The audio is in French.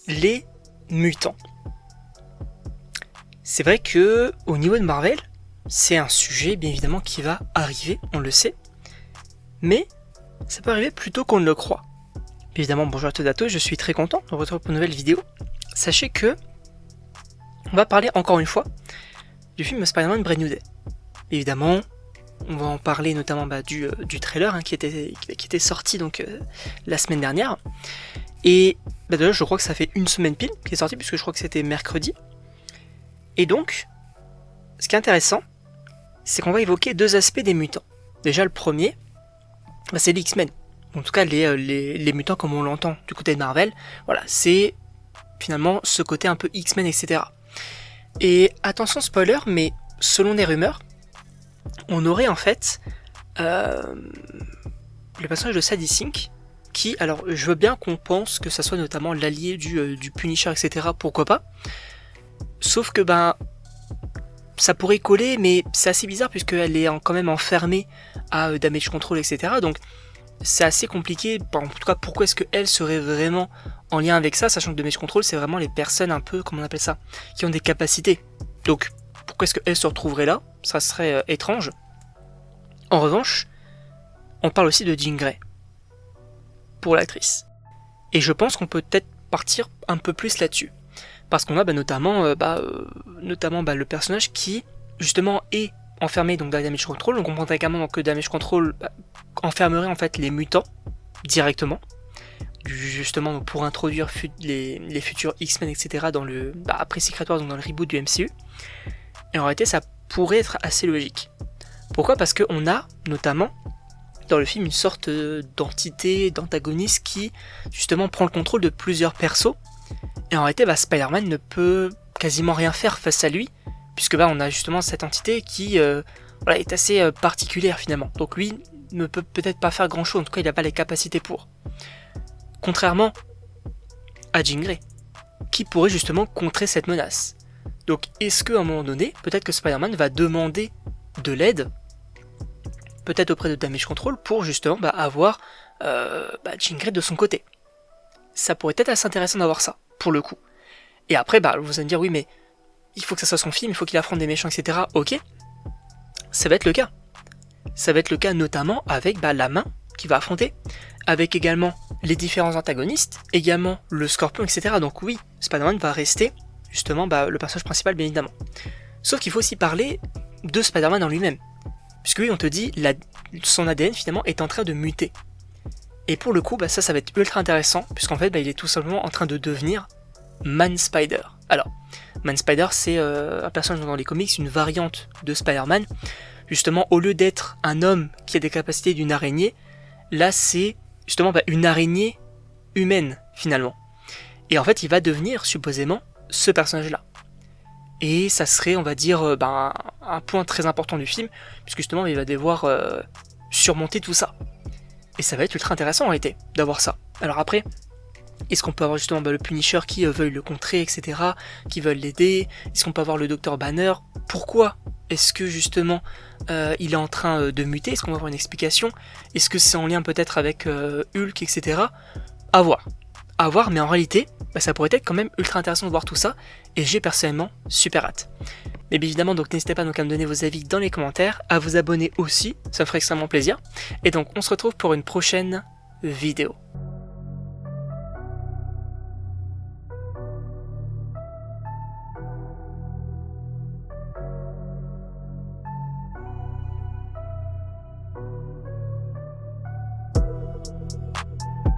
les mutants. C'est vrai que au niveau de Marvel, c'est un sujet bien évidemment qui va arriver, on le sait, mais ça peut arriver plus tôt qu'on ne le croit. Évidemment, bonjour à tous et à tous, je suis très content de vous retrouver pour une nouvelle vidéo. Sachez que on va parler encore une fois du film Spider-Man Brand New Day. Évidemment, on va en parler notamment du trailer qui était sorti donc la semaine dernière. Et déjà, je crois que ça fait une semaine pile qui est sorti, puisque je crois que c'était mercredi. Et donc, ce qui est intéressant, c'est qu'on va évoquer deux aspects des mutants. Déjà, le premier, c'est les X-Men. En tout cas, les mutants comme on l'entend du côté de Marvel. Voilà, c'est finalement ce côté un peu X-Men, etc. Et attention spoiler, mais selon les rumeurs, on aurait en fait le personnage de Sadie Sink, qui, alors je veux bien qu'on pense que ça soit notamment l'allié du Punisher, etc. Pourquoi pas. Sauf que ça pourrait coller, mais c'est assez bizarre puisqu'elle est quand même enfermée à Damage Control, etc. Donc c'est assez compliqué. En tout cas, pourquoi est-ce qu'elle serait vraiment en lien avec ça, sachant que Damage Control, c'est vraiment les personnes un peu, comment on appelle ça, qui ont des capacités. Donc pourquoi est-ce qu'elle se retrouverait là? Ça serait étrange. En revanche, on parle aussi de Jean Grey pour l'actrice. Et je pense qu'on peut peut-être partir un peu plus là-dessus. Parce qu'on a notamment le personnage qui, justement, est enfermé donc, dans Damage Control. On comprend également que Damage Control enfermerait en fait les mutants directement. Justement pour introduire les futurs X-Men, etc. dans le après Secret Wars, donc dans le reboot du MCU. Et en réalité, ça pourrait être assez logique. Pourquoi ? Parce qu'on a, notamment, dans le film, une sorte d'entité, d'antagoniste qui, justement, prend le contrôle de plusieurs persos. Et en réalité, Spider-Man ne peut quasiment rien faire face à lui, puisque on a justement cette entité qui est assez particulière finalement. Donc lui ne peut peut-être pas faire grand-chose, en tout cas il n'a pas les capacités pour. Contrairement à Jean Grey, qui pourrait justement contrer cette menace. Donc est-ce qu'à un moment donné, peut-être que Spider-Man va demander de l'aide, peut-être auprès de Damage Control, pour justement avoir Jean Grey de son côté. Ça pourrait être assez intéressant d'avoir ça, pour le coup. Et après, vous allez me dire, oui, mais il faut que ça soit son film, il faut qu'il affronte des méchants, etc. Ok, ça va être le cas. Ça va être le cas notamment avec la main qu'il va affronter, avec également les différents antagonistes, également le Scorpion, etc. Donc oui, Spider-Man va rester, justement, le personnage principal, bien évidemment. Sauf qu'il faut aussi parler de Spider-Man en lui-même. Puisque oui, on te dit, son ADN, finalement, est en train de muter. Et pour le coup, ça va être ultra intéressant, puisqu'en fait, il est tout simplement en train de devenir Man-Spider. Alors, Man-Spider, c'est un personnage dans les comics, une variante de Spider-Man. Justement, au lieu d'être un homme qui a des capacités d'une araignée, là, c'est justement une araignée humaine, finalement. Et en fait, il va devenir, supposément, ce personnage-là. Et ça serait, on va dire, un point très important du film, puisque justement, il va devoir surmonter tout ça. Et ça va être ultra intéressant en réalité d'avoir ça. Alors après, est-ce qu'on peut avoir justement le Punisher qui veuille le contrer, etc., qui veulent l'aider? Est-ce qu'on peut avoir le Dr Banner? Pourquoi est-ce que justement il est en train de muter? Est-ce qu'on va avoir une explication? Est-ce que c'est en lien peut-être avec Hulk, etc. À voir. À voir, mais en réalité, ça pourrait être quand même ultra intéressant de voir tout ça, et j'ai personnellement super hâte. Mais bien évidemment, donc n'hésitez pas à me donner vos avis dans les commentaires, à vous abonner aussi, ça me ferait extrêmement plaisir. Et donc on se retrouve pour une prochaine vidéo.